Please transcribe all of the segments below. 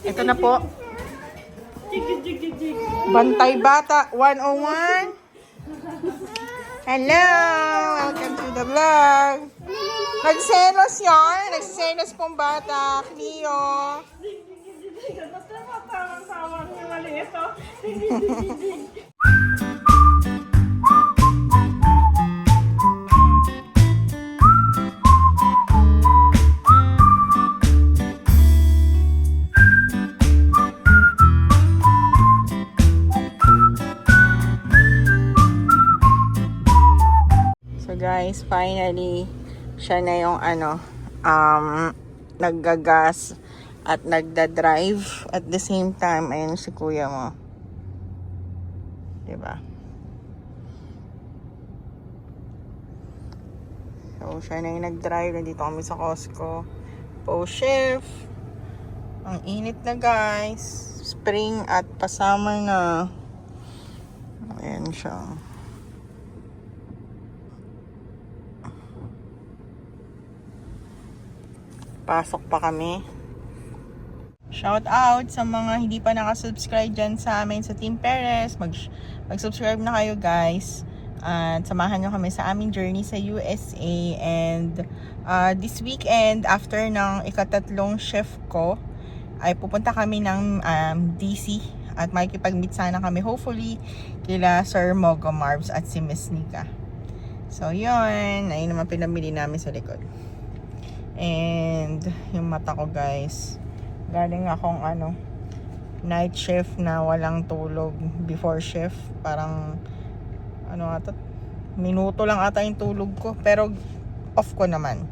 Ito na po. Bantay Bata 101. Hello! Welcome to the vlog. Nagselos yarn. Nagselos pong bata. Cleo. So guys, finally, siya na yung naggagas at nagda-drive at the same time. Ayun si kuya mo. Diba? So, siya na yung nag-drive. Nandito kami sa Costco. Post shift. Ang init na guys. Spring at pa-summer na. Ayan siya. Pasok pa kami. Shout out sa mga hindi pa nakasubscribe dyan sa amin sa Team Perez. Mag-subscribe na kayo guys. At samahan nyo kami sa aming journey sa USA. And this weekend, after ng ikatatlong shift ko, ay pupunta kami ng DC. At makikipag-meet sana kami hopefully kila Sir Mogo Marbs at si Miss Nika. So yun, ayun naman pinamili namin sa likod. And yung mata ko guys, galing akong night shift na walang tulog before shift. Parang minuto lang ata yung tulog ko, pero off ko naman.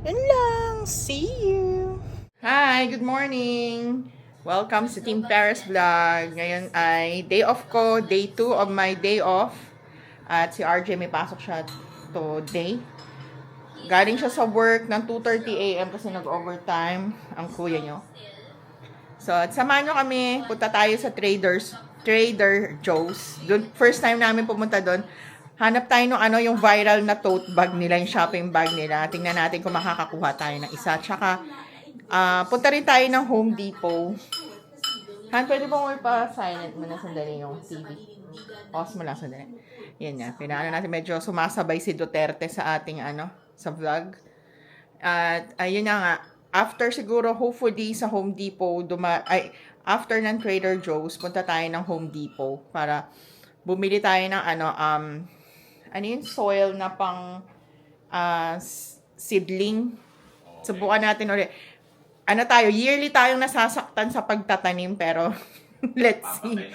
Yun lang, see you. Hi, good morning. Welcome sa Team Paris Vlog. Ngayon ay day off ko, day 2 of my day off. At si RJ may pasok siya today. Galing siya sa work ng 2:30 AM kasi nag-overtime ang kuya nyo. So, at samahan nyo kami. Punta tayo sa Trader Joe's. First time namin pumunta doon. Hanap tayo ng yung viral na tote bag nila, yung shopping bag nila. Tingnan natin kung makakakuha tayo ng isa. Tsaka, punta rin tayo ng Home Depot. Han, pwede ba mo ipa-silent mo na sandali yung TV? Pause mo lang sandali. Yan yan. Pinaano natin, medyo sumasabay si Duterte sa ating sa vlog. At ayun nga, after siguro hopefully sa Home Depot after ng Trader Joe's, punta tayo ng Home Depot para bumili tayo ng yung soil na pang seedling. Subukan natin ulit. Yearly tayong nasasaktan sa pagtatanim, pero let's see.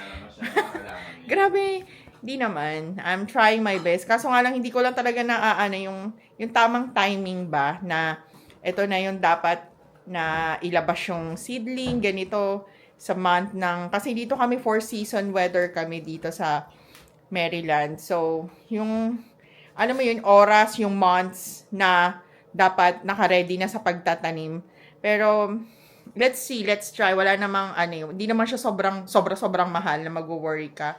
Grabe. Di naman. I'm trying my best. Kaso nga lang, hindi ko lang talaga yung tamang timing ba na ito na yung dapat na ilabas yung seedling, ganito, sa month ng, kasi dito kami 4-season weather kami dito sa Maryland. So, yung, oras, yung months na dapat naka-ready na sa pagtatanim. Pero, let's see, let's try. Wala namang, hindi naman siya sobrang mahal na mag-worry ka.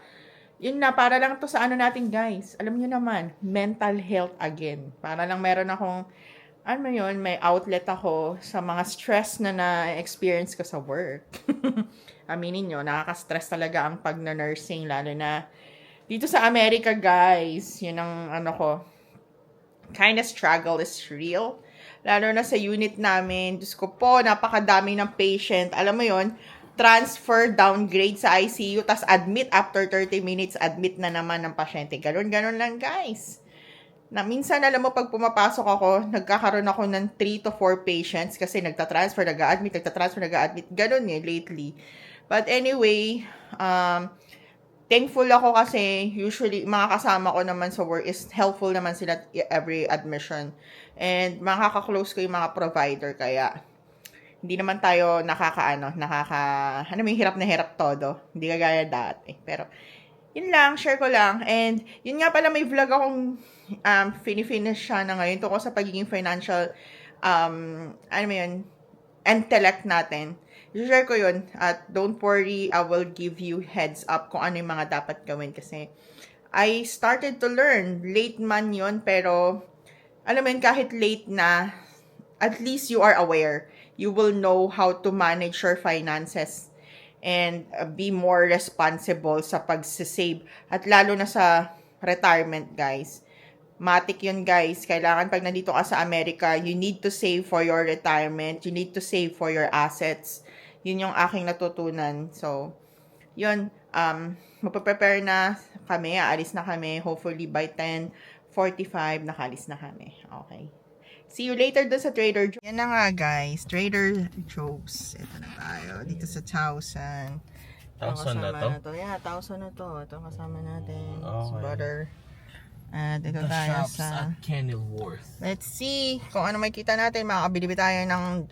Yun na, para lang to sa natin guys. Alam nyo naman, mental health again. Para lang meron akong, may outlet ako sa mga stress na na-experience ko sa work. Aminin nyo, nakaka-stress talaga ang pag-nursing, lalo na dito sa Amerika guys. Yun ang kind of struggle is real. Lalo na sa unit namin. Diyos ko po, napakadami ng patient. Alam mo yun, transfer, downgrade sa ICU, tas admit after 30 minutes, admit na naman ng pasyente. Ganun lang, guys. Na minsan, alam mo, pag pumapasok ako, nagkakaroon ako ng 3 to 4 patients kasi nagtatransfer, nag-a-admit. Ganun lately. But anyway, thankful ako kasi usually, mga kasama ko naman sa work is helpful naman sila every admission. And makaka-close ko yung mga provider, kaya hindi naman tayo hirap na hirap todo. Hindi kagaya dati. Pero, yun lang, share ko lang. And, yun nga pala, may vlog akong finish siya na ngayon tungkol sa pagiging financial, intellect natin. I-share ko yun. At don't worry, I will give you heads up kung ano yung mga dapat gawin. Kasi, I started to learn. Late man yun, pero, alam mo yun, kahit late na, at least you are aware. you will know how to manage your finances and be more responsible sa pag-save. At lalo na sa retirement, guys. Matik yun, guys. Kailangan pag nandito ka sa Amerika, you need to save for your retirement. You need to save for your assets. Yun yung aking natutunan. So, yun. Magpa-prepare na kami. Aalis na kami. Hopefully by 10:45, nakaalis na kami. Okay. See you later doon sa Trader Joe's. Yan na nga, guys. Trader Joe's. Ito na tayo. Dito sa 1,000. 1,000 na to? Yeah, 1,000 na to. Ito kasama natin. Okay. Butter. At dito The tayo shops sa... at Kenilworth. Let's see kung ano makikita natin. Makakabili tayo ng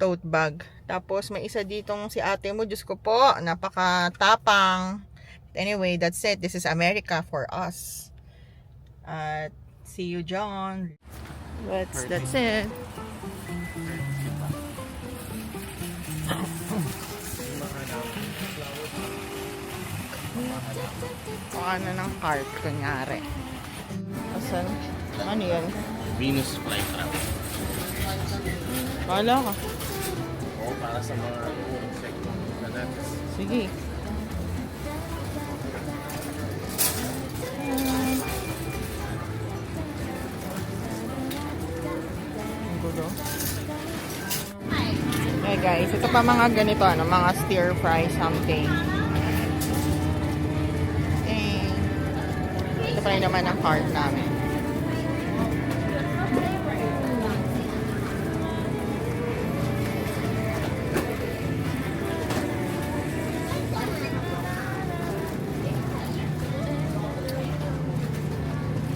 tote bag. Tapos may isa ditong si ate mo. Diyos ko po, napaka-tapang. Anyway, that's it. This is America for us. At see you, John. That's it. Ano ng cart, kunyari. Asan? Ano yan? Venus flytrap. Wala ka. Oo, para sa mga insecto. Sige. Ang gulo. Okay guys, ito pa mga ganito, mga stir fry something. Ito pa rin naman ang cart namin.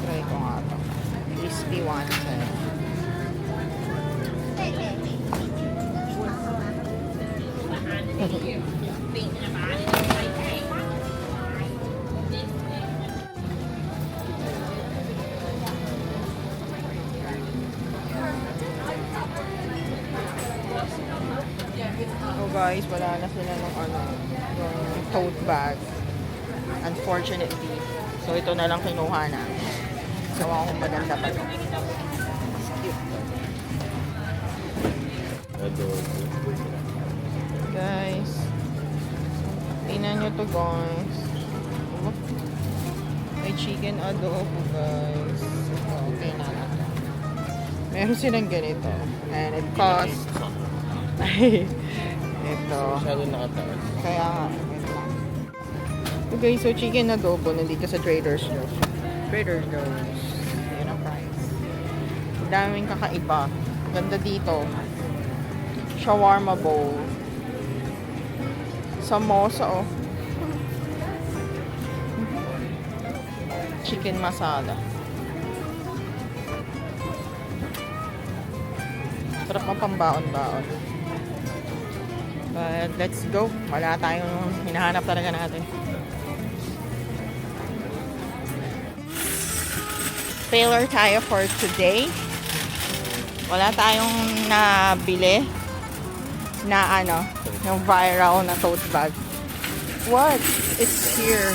Try ko nga ito. Crispy wonton. So guys, wala na sila ng yung tote bag. Unfortunately. So ito na lang kinuha na. So ako kung maganda pa ito. Mas cute. Guys. Tingnan nyo to guys. May chicken adobo guys. Okay na lang. Meron silang ganito. And it costs ito. Masyado nakataas. Kaya nga, ito lang. Okay, so chicken adobo nandito sa Trader Joe's. Trader Joe's. Yun ang price. Daming kakaiba. Ganda dito. Shawarma bowl. Samosa, oh. Chicken masala. Sarap ang pambaon-baon. But let's go. Wala tayong hinahanap talaga natin. Failure tayo for today. Wala tayong nabili na yung viral na tote bag. What? It's here.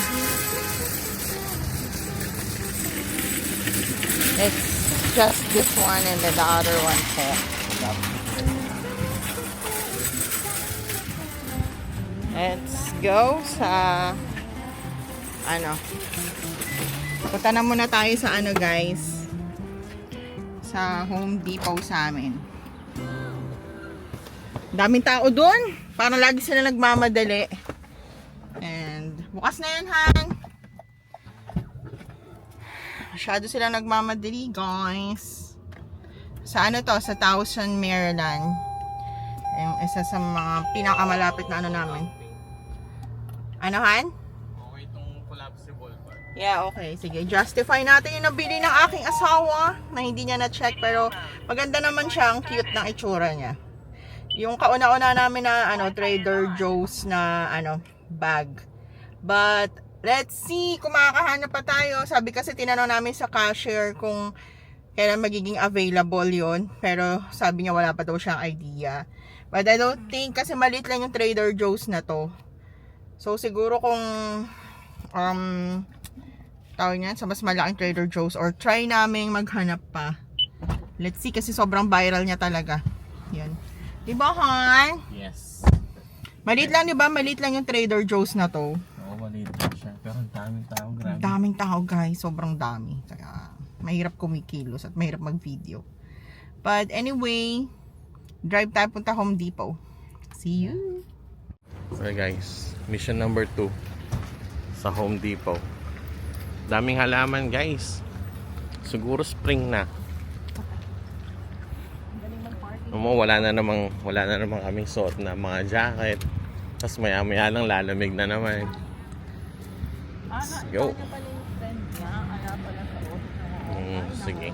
It's just this one and then the other one here. Let's go sa punta na muna tayo sa guys, sa Home Depot sa amin. Daming tao doon, parang lagi sila nagmamadali. And bukas na yan, Han. Masyado sila nagmamadali guys. Sa sa Towson, Maryland. Yung isa sa mga pinakamalapit na namin. Han? Okay itong collapsible pa. Yeah, okay. Sige, justify natin yung nabili ng aking asawa na hindi niya na-check, pero maganda naman siya. Ang cute ng itsura niya. Yung kauna-una namin na Trader Joe's na bag. But let's see kung makakahanap pa tayo. Sabi kasi tinanong namin sa cashier kung kailan magiging available yon, pero sabi niya wala pa daw siyang idea. But I don't think, kasi maliit lang yung Trader Joe's na to. So siguro kung tawag niyan sa mas malaking Trader Joe's, or try naming maghanap pa. Let's see, kasi sobrang viral niya talaga. Yan. Diba, Han? Yes. Maliit lang, diba? Maliit lang yung Trader Joe's na to. Oo, maliit lang siya. Pero ang daming tao, grabe. Daming tao, guys. Sobrang dami. Kaya, mahirap kumikilos at mahirap mag-video. But anyway, drive tayo punta Home Depot. See you! Okay guys, mission number 2 sa Home Depot. Daming halaman guys. Siguro spring na. Wala na namang kaming suot na mga jacket. Tapos maya lang lalamig na naman. Let's go. Sige.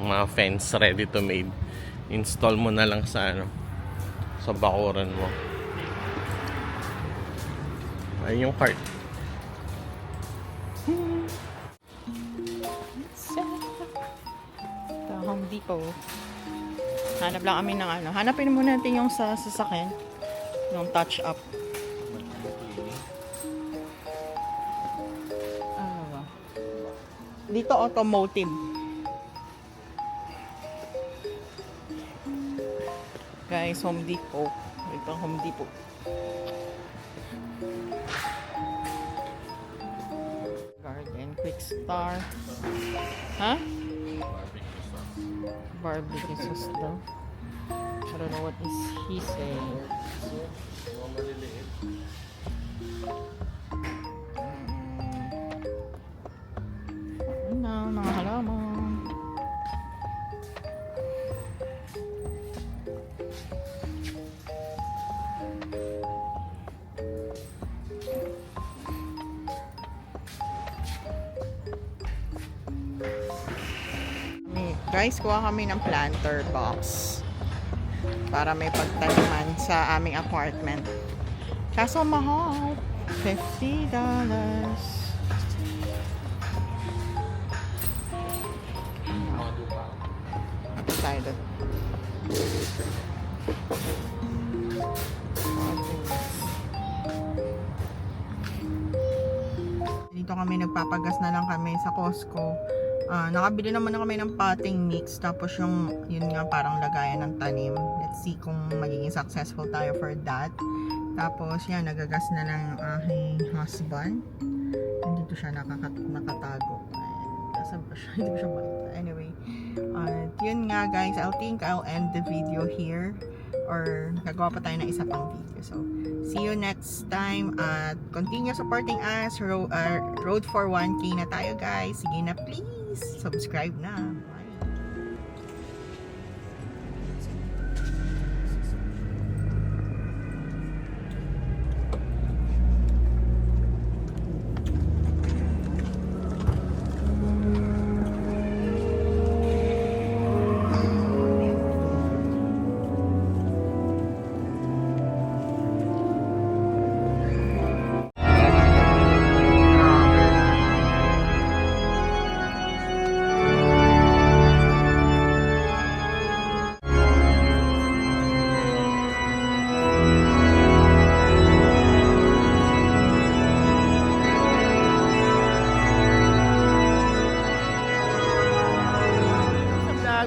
Mga fence ready to made. Install mo na lang sa sa bakuran mo. Ayun yung cart. Sa Home Depot. Hanap lang kami ng hanapin muna natin yung sa sasakyan. Yung touch up. Ano ba? Dito automotive. Guys, Home Depot. Ito ang Home Depot. Garden, Quick Star. Ha? Barbecue sauce daw. I don't know what is he saying. Ano, mga halaman. Guys, kuha kami ng planter box para may pagtaniman sa aming apartment. Kaso mahal, $50. Ito tayo doon. Dito kami nagpapagas na lang kami sa Costco. Nakabili naman na kami ng potting mix, tapos yun nga parang lagayan ng tanim. Let's see kung magiging successful tayo for that. Tapos yan, nagagas na lang aking husband. Nandito siya nakatago. Nasaan ba siya? Hindi ko siya makita. Anyway, yun nga guys, I think I'll end the video here. Or gagawa pa tayo ng isa pang video. So, see you next time. At continue supporting us. Road for 1K na tayo guys. Sige na please. Subscribe na. Bye.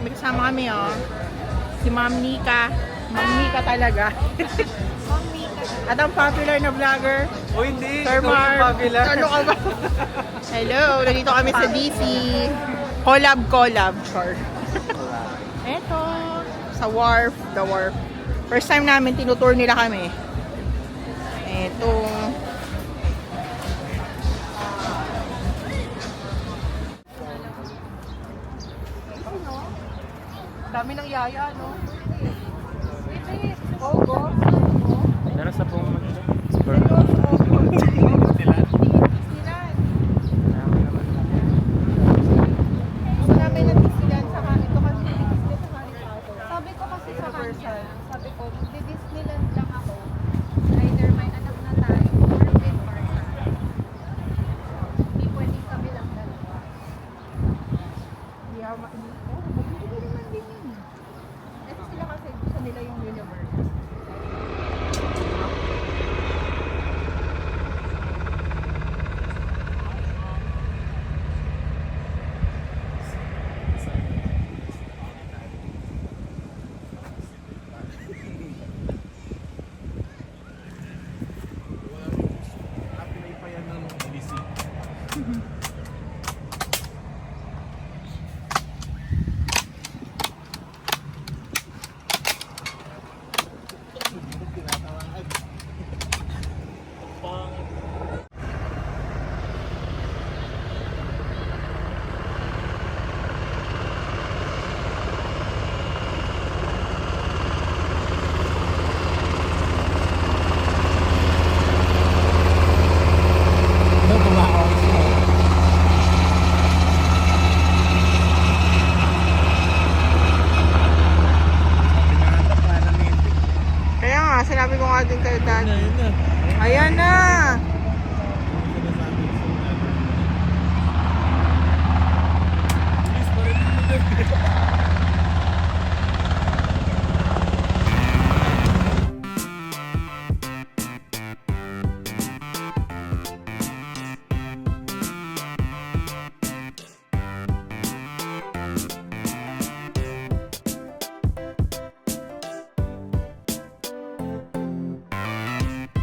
May kasama kami si Ma'am Nika. Ma'am Nika talaga. At ang popular na vlogger, O hindi, Sir ikaw yung Mark. popular. Ano ka ba? Hello, nandito kami sa DC. Collab. Sure. Eto, sa wharf, the wharf. First time namin, tinutour nila kami. Eto. Dami ng yaya, no? Ogo. Tara sa buong Manila. Gusto namin ng Disneyland sa ito kasi Disneyland sa Sabi ko kasi sa kanya, sabi ko, Disneyland lang ako. Either may anak na tayo or with partner. Hindi pwedeng kami lang dalawa. Yeah, magbibigay naman din yun. Ito sila kasi gusto nila yung universe. din kayo, Daddy. Ayan na.